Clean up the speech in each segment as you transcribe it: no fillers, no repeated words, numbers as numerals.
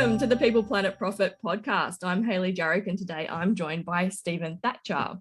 Welcome to the People Planet Profit podcast. I'm Hayley Jarick, and today I'm joined by Stephen Thatcher.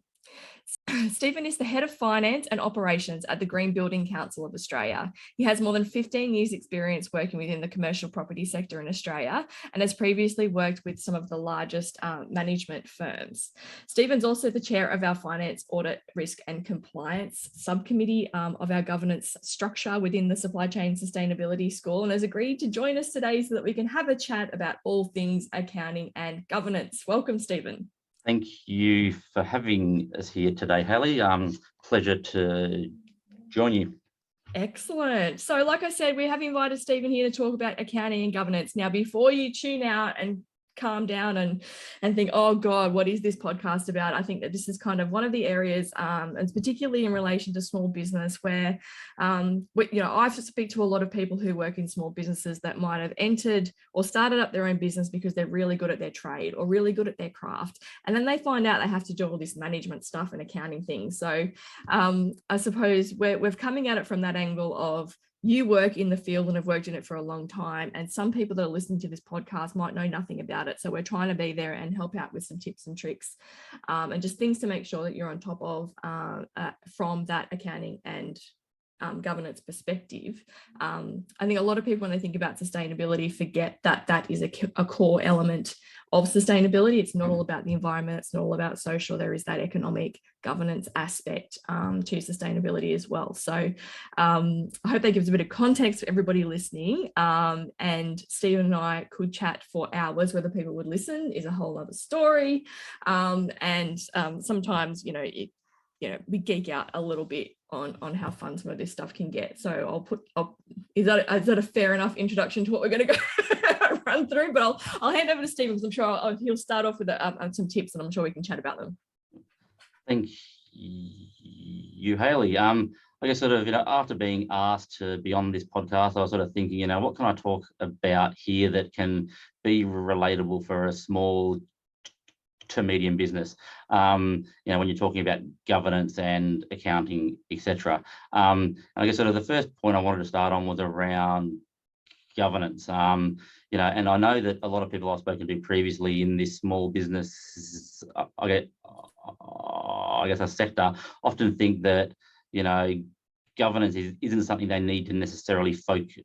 Stephen is the head of finance and operations at the Green Building Council of Australia. He has more than 15 years experience working within the commercial property sector in Australia and has previously worked with some of the largest management firms. Stephen's also the chair of our finance, audit, risk and compliance subcommittee of our governance structure within the supply chain sustainability school, and has agreed to join us today so that we can have a chat about all things accounting and governance. Welcome, Stephen. Thank you for having us here today, Hayley. Pleasure to join you. Excellent. So like I said, we have invited Stephen here to talk about accounting and governance. Now, before you tune out and calm down and think, oh God, what is this podcast about? I think that this is kind of one of the areas, and particularly in relation to small business, where, I speak to a lot of people who work in small businesses that might have entered or started up their own business because they're really good at their trade or really good at their craft. And then they find out they have to do all this management stuff and accounting things. So I suppose we're coming at it from that angle of, you work in the field and have worked in it for a long time, and some people that are listening to this podcast might know nothing about it. So we're trying to be there and help out with some tips and tricks and just things to make sure that you're on top of from that accounting and governance perspective. I think a lot of people, when they think about sustainability, forget that that is a core element of sustainability. It's not all about the environment. It's not all about social. There is that economic governance aspect to sustainability as well. So I hope that gives a bit of context for everybody listening. And Stephen and I could chat for hours. Whether people would listen is a whole other story. And sometimes, we geek out a little bit on how fun some of this stuff can get. So is that a fair enough introduction to what we're going to go run through? But I'll hand over to Stephen, because I'm sure he'll start off with some tips, and I'm sure we can chat about them. Thank you, Hayley. I guess after being asked to be on this podcast, I was sort of thinking, what can I talk about here that can be relatable for a small to medium business, when you're talking about governance and accounting, etc. I guess the first point I wanted to start on was around governance. And I know that a lot of people I've spoken to previously in this small business, I guess a sector, often think that, governance isn't something they need to necessarily focus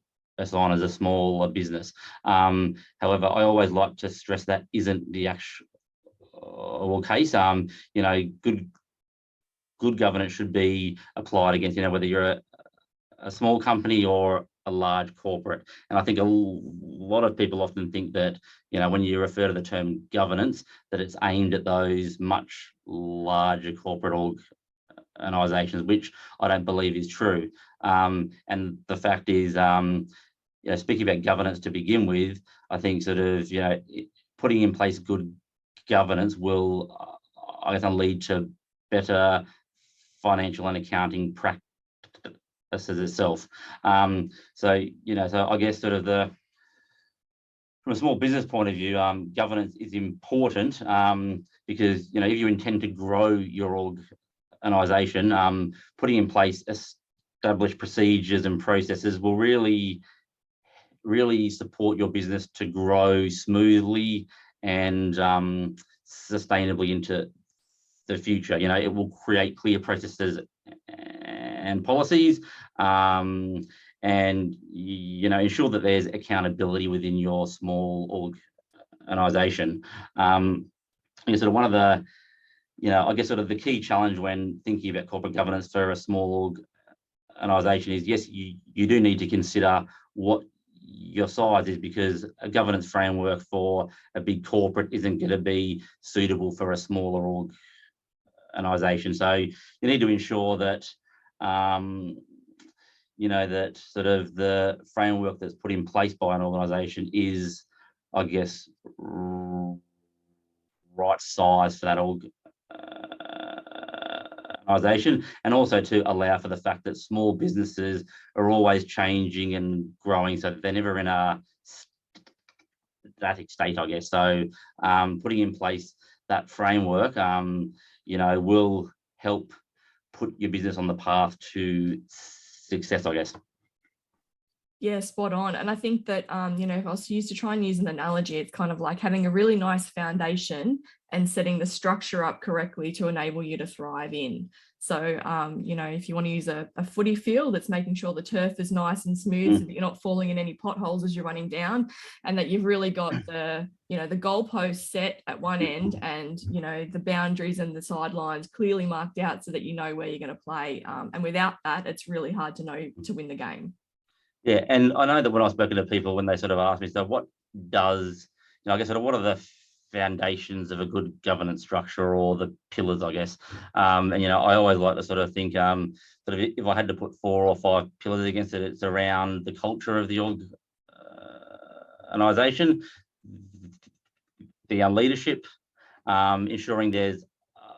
on as a smaller business. However, I always like to stress that isn't the actual case. Good governance should be applied against, whether you're a small company or a large corporate. And I think a lot of people often think that, when you refer to the term governance, that it's aimed at those much larger corporate organizations, which I don't believe is true. And the fact is, speaking about governance to begin with, I think putting in place good governance will, lead to better financial and accounting practices itself. So I guess from a small business point of view, governance is important because, if you intend to grow your organisation, putting in place established procedures and processes will really support your business to grow smoothly and sustainably into the future. It will create clear processes and policies, and ensure that there's accountability within your small organisation. One of the, the key challenge when thinking about corporate governance for a small organisation is, yes, you do need to consider what your size is, because a governance framework for a big corporate isn't going to be suitable for a smaller organisation. So you need to ensure that the framework that's put in place by an organisation is, I guess, right size for that organisation, and also to allow for the fact that small businesses are always changing and growing, so that they're never in a static state, I guess. So putting in place that framework, will help put your business on the path to success, I guess. Yeah, spot on. And I think that, if I was used to try and use an analogy, it's kind of like having a really nice foundation and setting the structure up correctly to enable you to thrive in. So, if you want to use a footy field, it's making sure the turf is nice and smooth so that you're not falling in any potholes as you're running down, and that you've really got the goalposts set at one end, and, the boundaries and the sidelines clearly marked out so that you know where you're going to play. And without that, it's really hard to know to win the game. Yeah, and I know that when I've spoken to people, when they sort of ask me, so what does, I guess, sort of what are the foundations of a good governance structure, or the pillars, I guess. And, I always like to sort of think, sort of if I had to put 4 or 5 pillars against it, it's around the culture of the organisation, the leadership, ensuring there's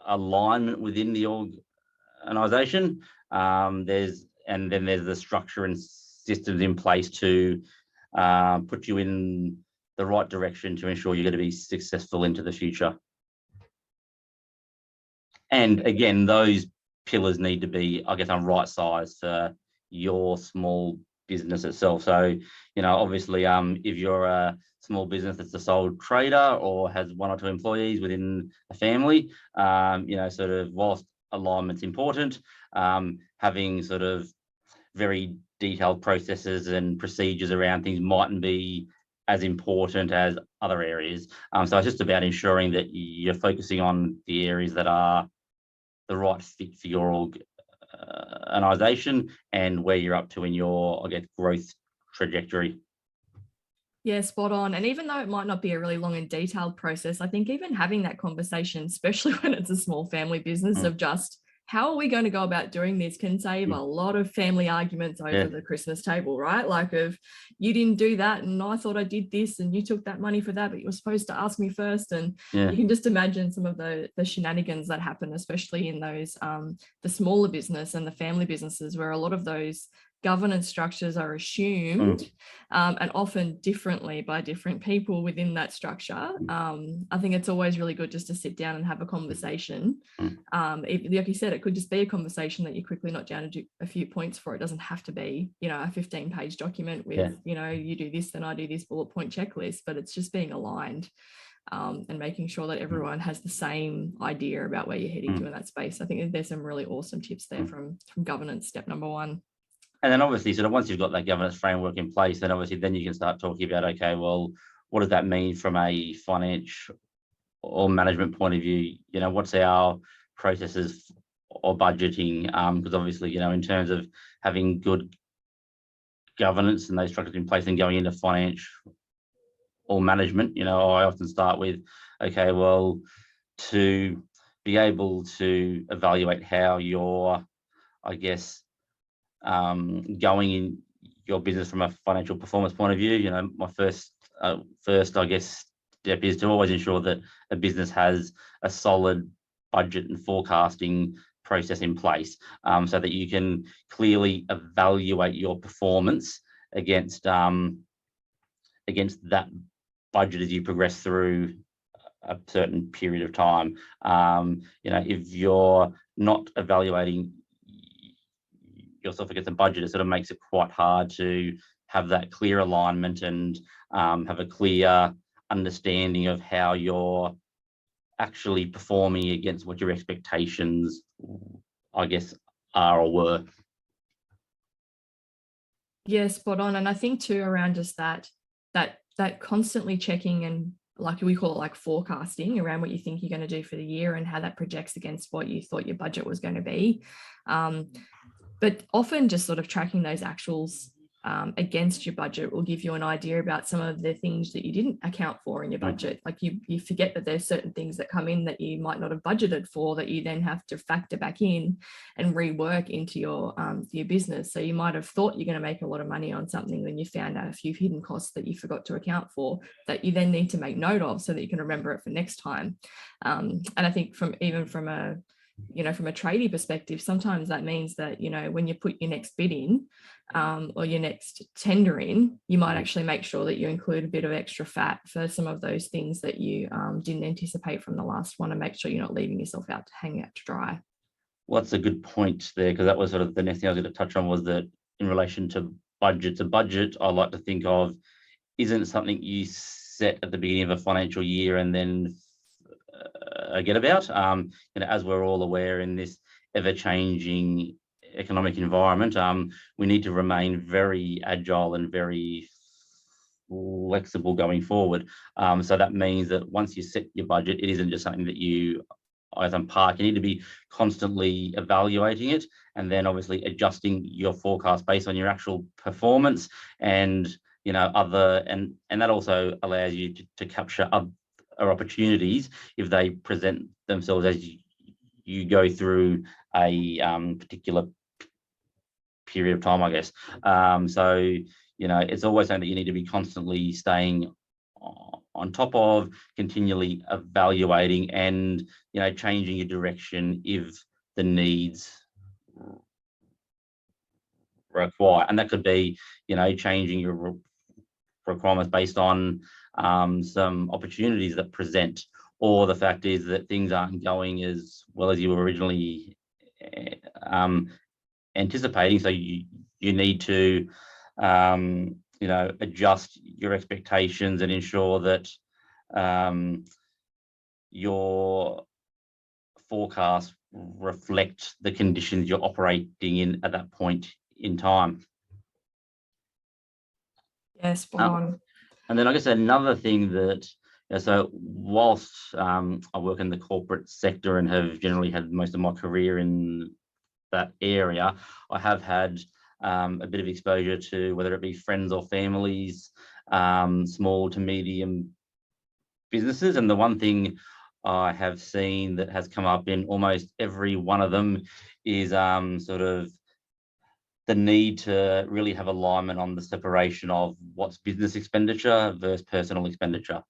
alignment within the organisation. There's the structure and systems in place to put you in the right direction to ensure you're going to be successful into the future. And again, those pillars need to be, I guess, on right size for your small business itself. So, obviously, if you're a small business that's a sole trader or has 1 or 2 employees within a family, sort of whilst alignment's important, having sort of very detailed processes and procedures around things mightn't be as important as other areas. So it's just about ensuring that you're focusing on the areas that are the right fit for your organisation and where you're up to in your, I guess, growth trajectory. Yeah, spot on. And even though it might not be a really long and detailed process, I think even having that conversation, especially when it's a small family business, of just how are we going to go about doing this, can save a lot of family arguments over the Christmas table, right? Like, if you didn't do that and I thought I did this and you took that money for that, but you were supposed to ask me first. And you can just imagine some of the shenanigans that happen, especially in those the smaller business and the family businesses, where a lot of those governance structures are assumed and often differently by different people within that structure. I think it's always really good just to sit down and have a conversation. Like you said, it could just be a conversation that you quickly note down and do a few points for. It doesn't have to be, a 15-page document with, you do this, then I do this bullet point checklist, but it's just being aligned. And making sure that everyone has the same idea about where you're heading to in that space. I think there's some really awesome tips there from governance, step number 1. And then obviously, sort of once you've got that governance framework in place, then obviously then you can start talking about, okay, well, what does that mean from a financial or management point of view? What's our processes or budgeting? Because obviously, in terms of having good governance and those structures in place and going into financial or management, I often start with, okay, well, to be able to evaluate how you're, I guess, going in your business from a financial performance point of view, my first, I guess, step is to always ensure that a business has a solid budget and forecasting process in place, so that you can clearly evaluate your performance against that budget as you progress through a certain period of time. If you're not evaluating yourself against a budget, it sort of makes it quite hard to have that clear alignment and have a clear understanding of how you're actually performing against what your expectations, I guess, are or were. Yeah, spot on. And I think too, around just that constantly checking, and like we call it, like forecasting around what you think you're going to do for the year and how that projects against what you thought your budget was going to be. But often just sort of tracking those actuals against your budget will give you an idea about some of the things that you didn't account for in your budget. Like you forget that there's certain things that come in that you might not have budgeted for, that you then have to factor back in and rework into your business. So you might have thought you're going to make a lot of money on something, then you found out a few hidden costs that you forgot to account for that you then need to make note of so that you can remember it for next time. And I think from a tradie perspective, sometimes that means that, when you put your next bid in or your next tender in, you might actually make sure that you include a bit of extra fat for some of those things that you didn't anticipate from the last one, and make sure you're not leaving yourself out to hang out to dry. Well, that's a good point there, because that was sort of the next thing I was going to touch on, was that in relation to budgets. A budget, I like to think of, isn't something you set at the beginning of a financial year and then forget about. As we're all aware in this ever-changing economic environment, we need to remain very agile and very flexible going forward. So that means that once you set your budget, it isn't just something that you park. You need to be constantly evaluating it, and then obviously adjusting your forecast based on your actual performance, and and that also allows you to capture other opportunities if they present themselves as you go through a particular period of time, I guess. So it's always something that you need to be constantly staying on top of, continually evaluating, and changing your direction if the needs require. And that could be changing your requirements based on some opportunities that present, or the fact is that things aren't going as well as you were originally anticipating. So you need to adjust your expectations and ensure that your forecasts reflect the conditions you're operating in at that point in time. Yes, spot on. And then I guess another thing that, so whilst I work in the corporate sector and have generally had most of my career in that area, I have had a bit of exposure to, whether it be friends or families, small to medium businesses. And the one thing I have seen that has come up in almost every one of them is sort of the need to really have alignment on the separation of what's business expenditure versus personal expenditure.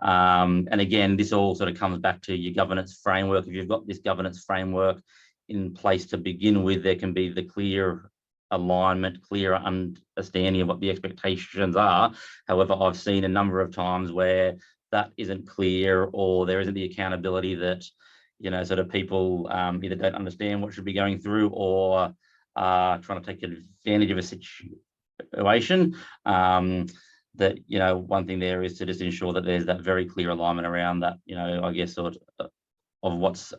And again, this all sort of comes back to your governance framework. If you've got this governance framework in place to begin with, there can be the clear alignment, clear understanding of what the expectations are. However, I've seen a number of times where that isn't clear, or there isn't the accountability that, sort of people either don't understand what should be going through, or trying to take advantage of a situation. That one thing there is to just ensure that there's that very clear alignment around that, I guess, sort of what's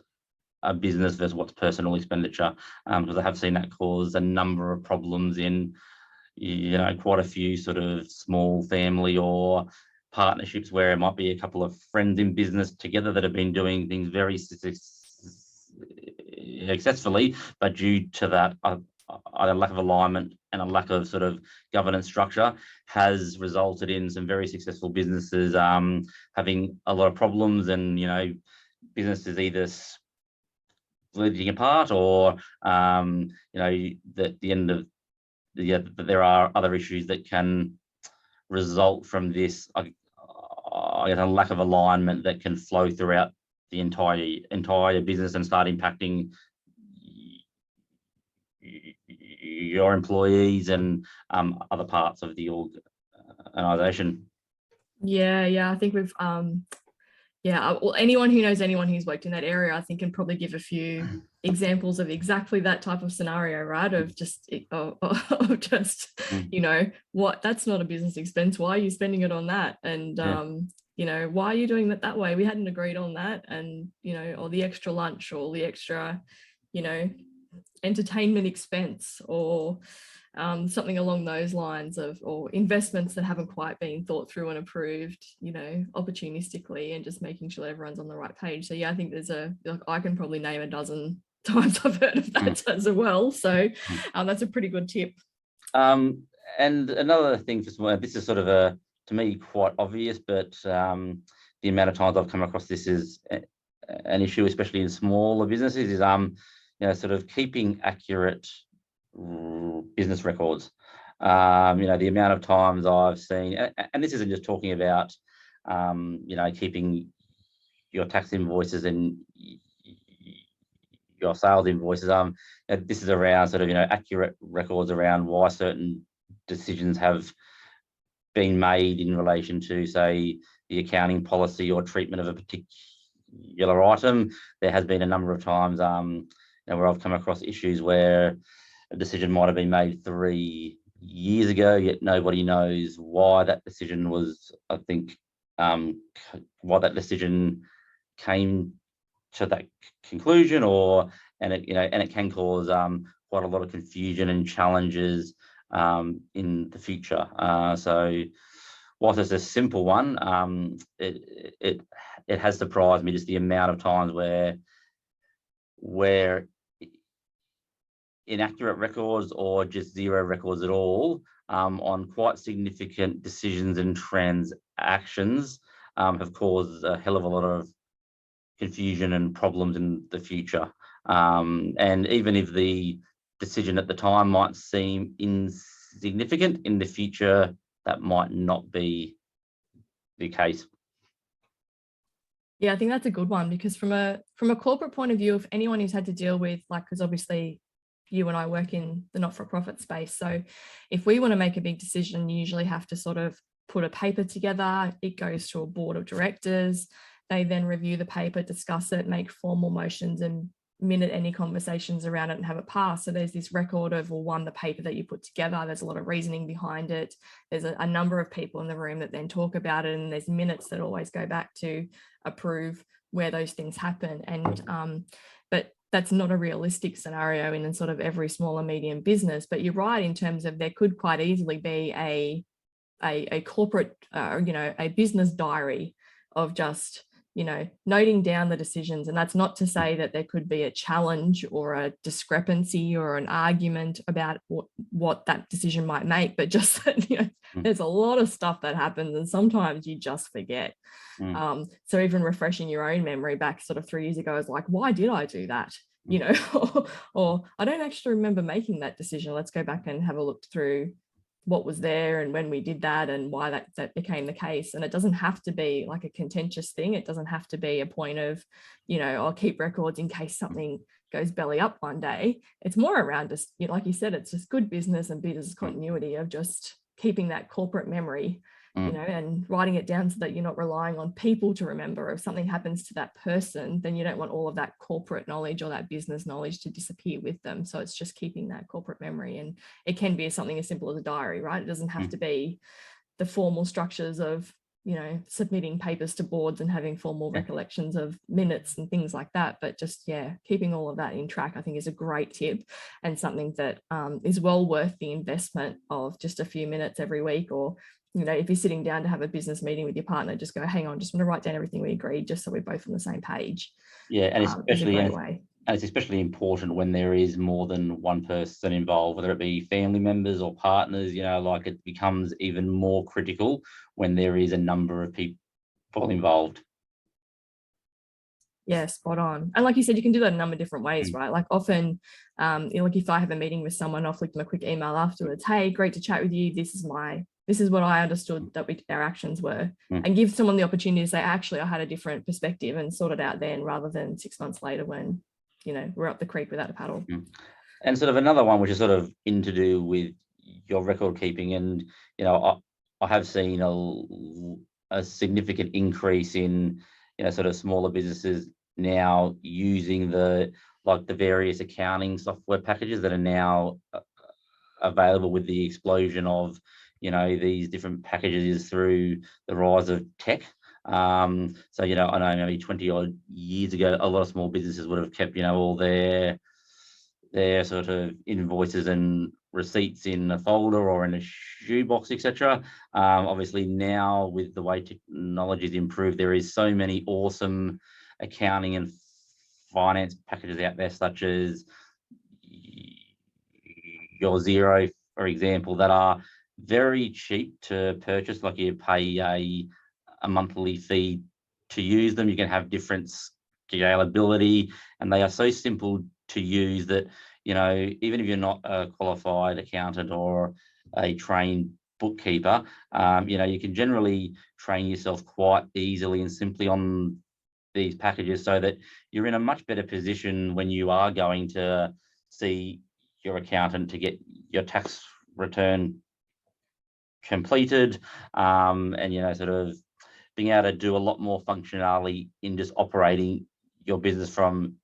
a business versus what's personal expenditure, because I have seen that cause a number of problems in quite a few sort of small family or partnerships where it might be a couple of friends in business together that have been doing things very successfully, but due to that a lack of alignment and a lack of sort of governance structure has resulted in some very successful businesses having a lot of problems, and businesses either splitting apart, or that the end of there are other issues that can result from this, a lack of alignment that can flow throughout the entire business and start impacting your employees and other parts of the organisation. Yeah, I think we've well, anyone who knows anyone who's worked in that area, I think, can probably give a few examples of exactly that type of scenario, right? Of just what, that's not a business expense. Why are you spending it on that? And why are you doing it that way? We hadn't agreed on that, and or the extra lunch, or the extra, entertainment expense, or something along those lines or investments that haven't quite been thought through and approved, opportunistically, and just making sure everyone's on the right page. So yeah, I think there's I can probably name a dozen times I've heard of that as well. So that's a pretty good tip. And another thing, this is sort of to me quite obvious, but the amount of times I've come across this is an issue, especially in smaller businesses, is sort of keeping accurate business records. The amount of times I've seen, and this isn't just talking about keeping your tax invoices and your sales invoices. This is around sort of accurate records around why certain decisions have been made in relation to, say, the accounting policy or treatment of a particular item. There has been a number of times where I've come across issues where a decision might have been made 3 years ago, yet nobody knows why that decision was, I think, why that decision came to that conclusion, and it can cause quite a lot of confusion and challenges in the future. So whilst it's a simple one, it has surprised me just the amount of times where inaccurate records or just zero records at all on quite significant decisions and transactions have caused a hell of a lot of confusion and problems in the future. And even if the decision at the time might seem insignificant, in the future, that might not be the case. Yeah, I think that's a good one, because from a corporate point of view, if anyone who's had to deal with, like, because obviously you and I work in the not-for-profit space, so if we want to make a big decision, you usually have to sort of put a paper together. It goes to a board of directors. They then review the paper, discuss it, make formal motions, and minute any conversations around it and have it pass. So there's this record of, well, one, the paper that you put together, there's a lot of reasoning behind it. There's a number of people in the room that then talk about it, and there's minutes that always go back to approve where those things happen. And but that's not a realistic scenario in sort of every small and medium business. But you're right in terms of there could quite easily be a corporate, a business diary of just, noting down the decisions. And that's not to say that there could be a challenge or a discrepancy or an argument about what that decision might make, but just that, there's a lot of stuff that happens and sometimes you just forget. So even refreshing your own memory back sort of 3 years ago is like, why did I do that? Or I don't actually remember making that decision. Let's go back and have a look through what was there and when we did that and why that became the case. And it doesn't have to be like a contentious thing. It doesn't have to be a point of, I'll keep records in case something goes belly up one day. It's more around just, like you said, it's just good business and business continuity of just keeping that corporate memory, and writing it down so that you're not relying on people to remember. If something happens to that person, then you don't want all of that corporate knowledge or that business knowledge to disappear with them. So it's just keeping that corporate memory. And it can be something as simple as a diary, right? It doesn't have to be the formal structures of, submitting papers to boards and having formal recollections of minutes and things like that. But just, keeping all of that in track, I think, is a great tip, and something that is well worth the investment of just a few minutes every week. Or if you're sitting down to have a business meeting with your partner, just go, hang on, just want to write down everything we agreed, just so we're both on the same page. Yeah, and it's especially important when there is more than one person involved, whether it be family members or partners. Like, it becomes even more critical when there is a number of people involved. Yeah, spot on. And like you said, you can do that a number of different ways, right? Like often, like if I have a meeting with someone, I'll flick them a quick email afterwards. Hey, great to chat with you. This is what I understood that our actions were, and give someone the opportunity to say, actually, I had a different perspective, and sort it out then, rather than 6 months later when, we're up the creek without a paddle. And sort of another one, which is sort of to do with your record keeping. And, I have seen a significant increase in, sort of smaller businesses now using the various accounting software packages that are now available with the explosion of, these different packages through the rise of tech. So, I know maybe 20 odd years ago, a lot of small businesses would have kept, all their sort of invoices and receipts in a folder or in a shoebox, etc. Obviously now, with the way technology's improved, there is so many awesome accounting and finance packages out there, such as your Xero, for example, that are very cheap to purchase. Like, you pay a monthly fee to use them. You can have different scalability, and they are so simple to use that, even if you're not a qualified accountant or a trained bookkeeper, you can generally train yourself quite easily and simply on these packages, so that you're in a much better position when you are going to see your accountant to get your tax return completed, and sort of being able to do a lot more functionality in just operating your business, from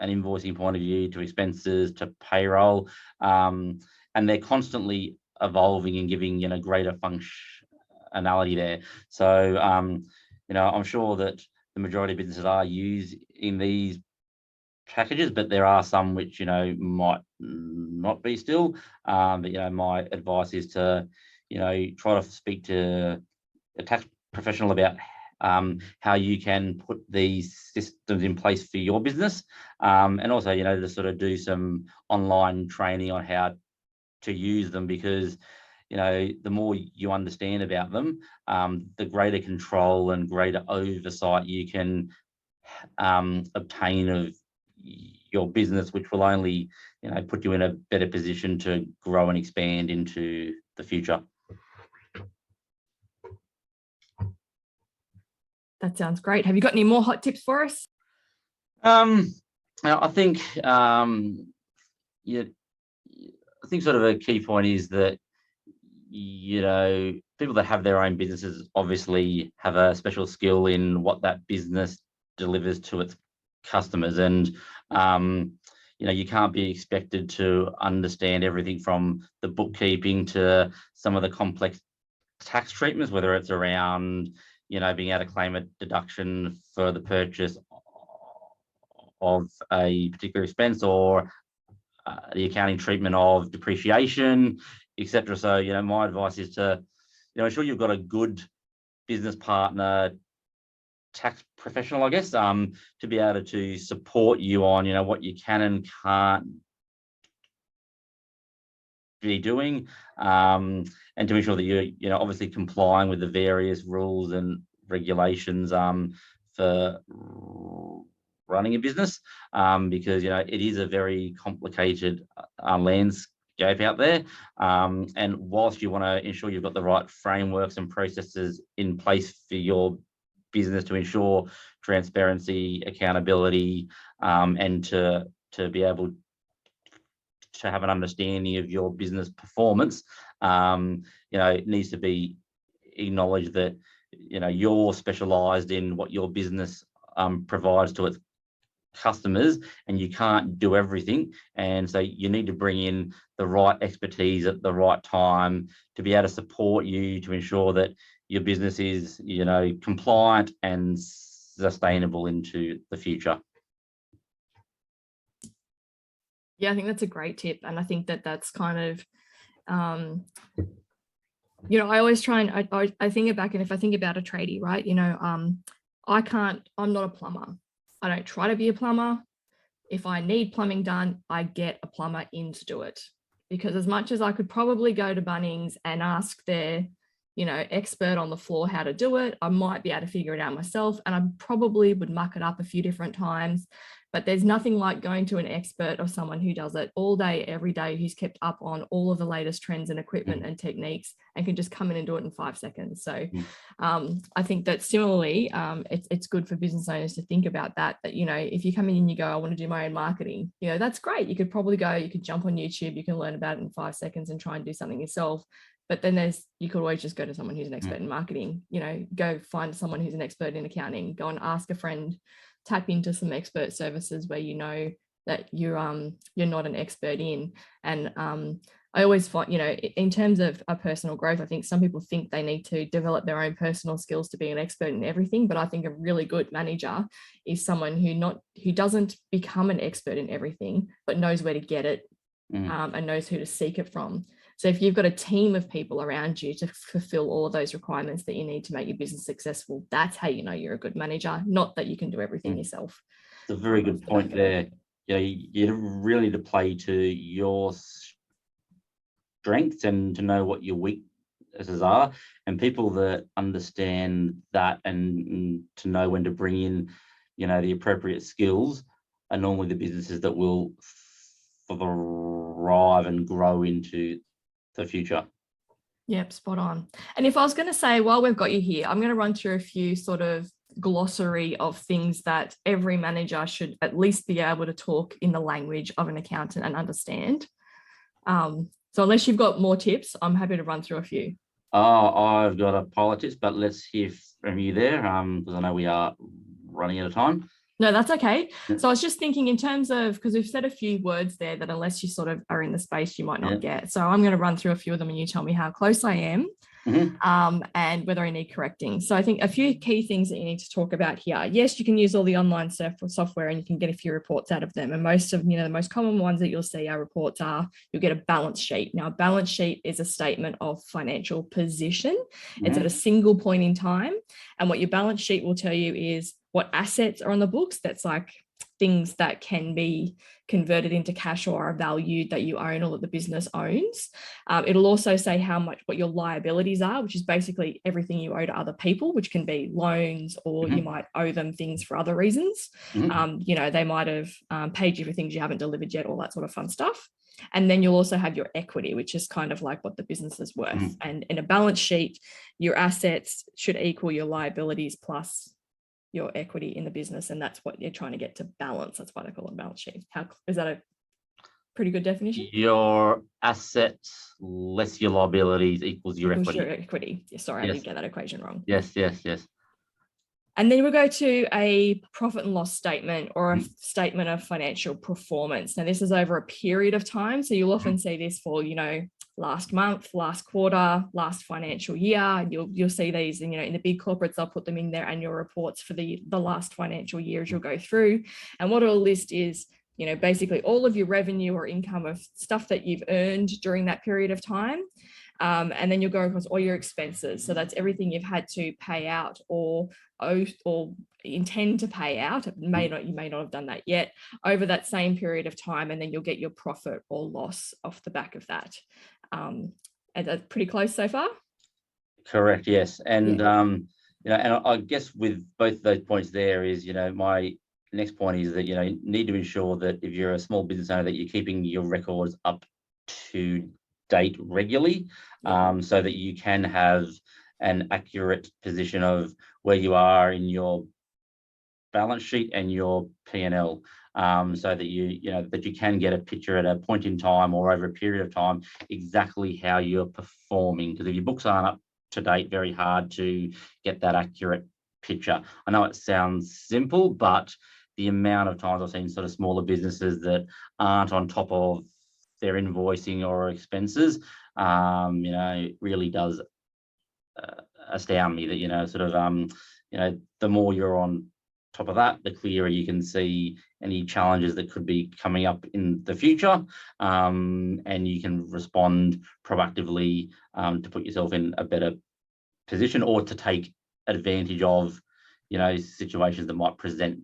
an invoicing point of view to expenses to payroll, and they're constantly evolving and giving, greater functionality there. So, I'm sure that the majority of businesses are using these packages, but there are some which, might not be still. But, my advice is to, try to speak to a tax professional about how you can put these systems in place for your business, and also, to sort of do some online training on how to use them, because the more you understand about them, the greater control and greater oversight you can obtain of your business, which will only put you in a better position to grow and expand into the future. That sounds great. Have you got any more hot tips for us? I think I think sort of a key point is that people that have their own businesses obviously have a special skill in what that business delivers to its customers, and you can't be expected to understand everything from the bookkeeping to some of the complex tax treatments, whether it's around being able to claim a deduction for the purchase of a particular expense, or the accounting treatment of depreciation, etc. So, my advice is to, ensure you've got a good business partner, tax professional, I guess, to be able to support you on, what you can and can't be doing, and to ensure that you're, obviously complying with the various rules and regulations for running a business, because it is a very complicated landscape out there, and whilst you want to ensure you've got the right frameworks and processes in place for your business to ensure transparency, accountability, and to be able to have an understanding of your business performance, it needs to be acknowledged that you're specialized in what your business provides to its customers, and you can't do everything, and so you need to bring in the right expertise at the right time to be able to support you to ensure that your business is compliant and sustainable into the future. Yeah, I think that's a great tip, and I think that's kind of I always try and I think it back, and if I think about a tradie, right, I'm not a plumber. I don't try to be a plumber. If I need plumbing done, I get a plumber in to do it, because as much as I could probably go to Bunnings and ask their expert on the floor how to do it, I might be able to figure it out myself, and I probably would muck it up a few different times. But there's nothing like going to an expert or someone who does it all day, every day, who's kept up on all of the latest trends and equipment and techniques, and can just come in and do it in 5 seconds. So I think that similarly, it's good for business owners to think about that, if you come in and you go, I want to do my own marketing, that's great. You could probably you could jump on YouTube, you can learn about it in 5 seconds and try and do something yourself. But then you could always just go to someone who's an expert in marketing, go find someone who's an expert in accounting, go and ask a friend, tap into some expert services where that you're not an expert in. And I always find, in terms of a personal growth, I think some people think they need to develop their own personal skills to be an expert in everything. But I think a really good manager is someone who doesn't become an expert in everything, but knows where to get it, and knows who to seek it from. So if you've got a team of people around you to fulfill all of those requirements that you need to make your business successful, that's how you know you're a good manager, not that you can do everything yourself. It's a very good point there. You really need to play to your strengths and to know what your weaknesses are, and people that understand that and to know when to bring in, the appropriate skills are normally the businesses that will thrive and grow into the future. Yep, spot on. And if I was going to say, while we've got you here, I'm going to run through a few sort of glossary of things that every manager should at least be able to talk in the language of an accountant and understand. So unless you've got more tips, I'm happy to run through a few. I've got a pile of tips, but let's hear from you there, because I know we are running out of time. No, that's okay. Yeah. So I was just thinking in terms of, because we've said a few words there that unless you sort of are in the space, you might not get. So I'm going to run through a few of them and you tell me how close I am. And whether I need correcting. So I think a few key things that you need to talk about here. Yes, you can use all the online software and you can get a few reports out of them. And most of, the most common ones that you'll see are reports are, you'll get a balance sheet. Now, a balance sheet is a statement of financial position. It's at a single point in time. And what your balance sheet will tell you is what assets are on the books. That's like things that can be converted into cash or are valued that you own or that the business owns. It'll also say what your liabilities are, which is basically everything you owe to other people, which can be loans or you might owe them things for other reasons. They might have paid you for things you haven't delivered yet, all that sort of fun stuff. And then you'll also have your equity, which is kind of like what the business is worth. And in a balance sheet, your assets should equal your liabilities plus your equity in the business, and that's what you're trying to get to balance. That's why they call it a balance sheet. Is that a pretty good definition? Your assets less your liabilities equals your equity. Your equity. Yeah, sorry, I did get that equation wrong. Yes. And then we'll go to a profit and loss statement or a statement of financial performance. Now, this is over a period of time. So you'll often see this for, last month, last quarter, last financial year. You'll see these, in the big corporates, they'll put them in their annual reports for the last financial year as you'll go through. And what it'll list is, basically all of your revenue or income of stuff that you've earned during that period of time. And then you'll go across all your expenses. So that's everything you've had to pay out or owe or intend to pay out. You may not have done that yet over that same period of time. And then you'll get your profit or loss off the back of that. And that's pretty close so far. Correct. Yes. And, and I guess with both those points there is, my next point is that, you need to ensure that if you're a small business owner, that you're keeping your records up to date regularly, so that you can have an accurate position of where you are in your balance sheet and your P&L, so that you can get a picture at a point in time or over a period of time exactly how you're performing. Because if your books aren't up to date, very hard to get that accurate picture. I know it sounds simple, but the amount of times I've seen sort of smaller businesses that aren't on top of their invoicing or expenses, really does astound me that, the more you're on top of that, the clearer you can see any challenges that could be coming up in the future, and you can respond proactively to put yourself in a better position or to take advantage of, situations that might present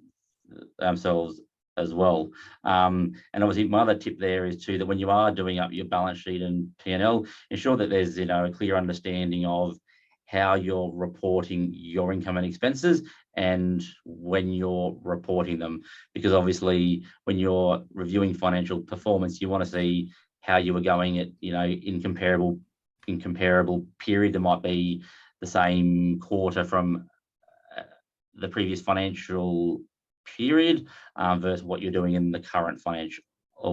themselves as well. And obviously my other tip there is too, that when you are doing up your balance sheet and P&L, ensure that there's, a clear understanding of how you're reporting your income and expenses and when you're reporting them. Because obviously when you're reviewing financial performance, you want to see how you were going at, in comparable period. There might be the same quarter from the previous financial period versus what you're doing in the current financial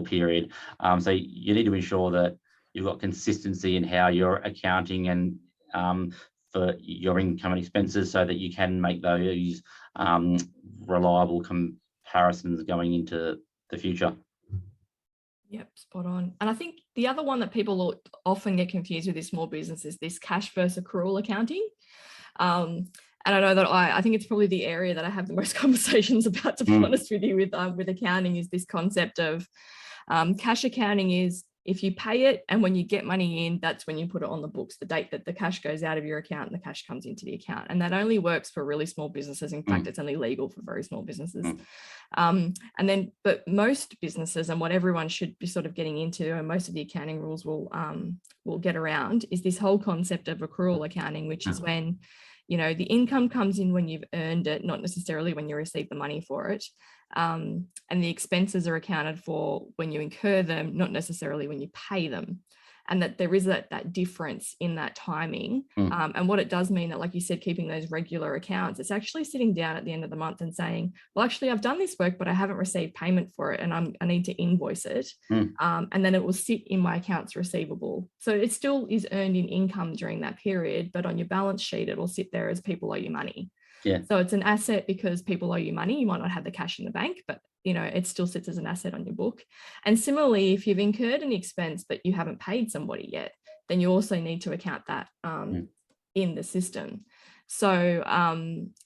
period. So you need to ensure that you've got consistency in how you're accounting and for your income and expenses, so that you can make those reliable comparisons going into the future. Yep, spot on. And I think the other one that people often get confused with is small business is this cash versus accrual accounting. And I know that I think it's probably the area that I have the most conversations about, to be honest with you, with accounting, is this concept of cash accounting is if you pay it and when you get money in, that's when you put it on the books, the date that the cash goes out of your account and the cash comes into the account. And that only works for really small businesses. In fact, it's only legal for very small businesses. But most businesses, and what everyone should be sort of getting into, and most of the accounting rules will get around, is this whole concept of accrual accounting, which is when the income comes in when you've earned it, not necessarily when you receive the money for it. And the expenses are accounted for when you incur them, not necessarily when you pay them. And that there is that difference in that timing. And what it does mean that, like you said, keeping those regular accounts, it's actually sitting down at the end of the month and saying, well, actually, I've done this work, but I haven't received payment for it, and I need to invoice it. And then it will sit in my accounts receivable. So it still is earned in income during that period, but on your balance sheet, it will sit there as people owe you money. Yeah. So it's an asset because people owe you money. You might not have the cash in the bank, but it still sits as an asset on your book. And similarly, if you've incurred an expense but you haven't paid somebody yet, then you also need to account that in the system. So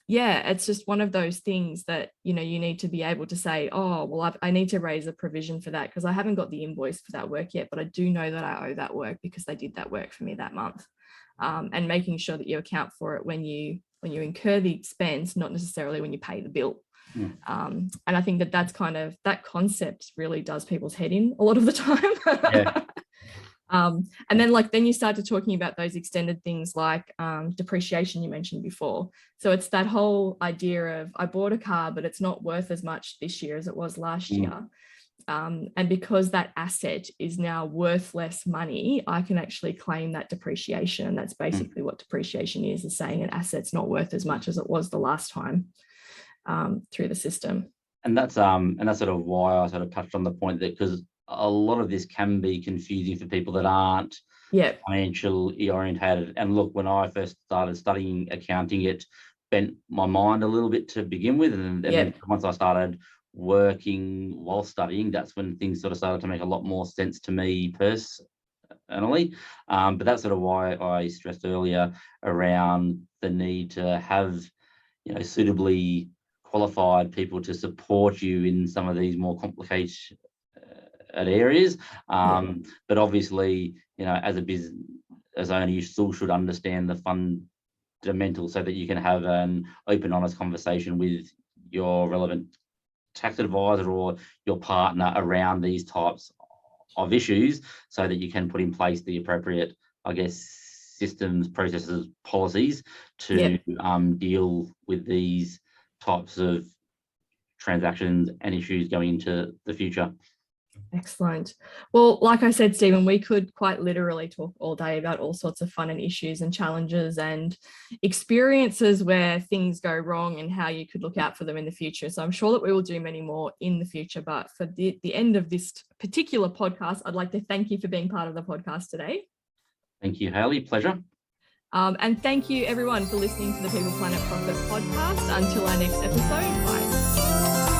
it's just one of those things that you need to be able to say, oh well, I need to raise a provision for that because I haven't got the invoice for that work yet, but I do know that I owe that work because they did that work for me that month. And making sure that you account for it when you incur the expense, not necessarily when you pay the bill. And I think that's kind of, that concept really does people's head in a lot of the time. Yeah. And then then you started talking about those extended things like depreciation you mentioned before. So it's that whole idea of I bought a car, but it's not worth as much this year as it was last year. And because that asset is now worth less money, I can actually claim that depreciation. And that's basically what depreciation is saying an asset's not worth as much as it was the last time through the system. And that's sort of why I sort of touched on the point that because a lot of this can be confusing for people that aren't financially orientated. And look, when I first started studying accounting, it bent my mind a little bit to begin with. And then once I started working while studying, that's when things sort of started to make a lot more sense to me personally. But that's sort of why I stressed earlier around the need to have, suitably qualified people to support you in some of these more complicated areas. But obviously, as a business owner, you still should understand the fundamentals so that you can have an open, honest conversation with your relevant tax advisor or your partner around these types of issues so that you can put in place the appropriate, systems, processes, policies to deal with these types of transactions and issues going into the future. Excellent. Well, like I said, Stephen, we could quite literally talk all day about all sorts of fun and issues and challenges and experiences where things go wrong and how you could look out for them in the future. So I'm sure that we will do many more in the future. But for the end of this particular podcast, I'd like to thank you for being part of the podcast today. Thank you, Hayley. Pleasure. And thank you, everyone, for listening to the People Planet Profit podcast. Until our next episode, bye.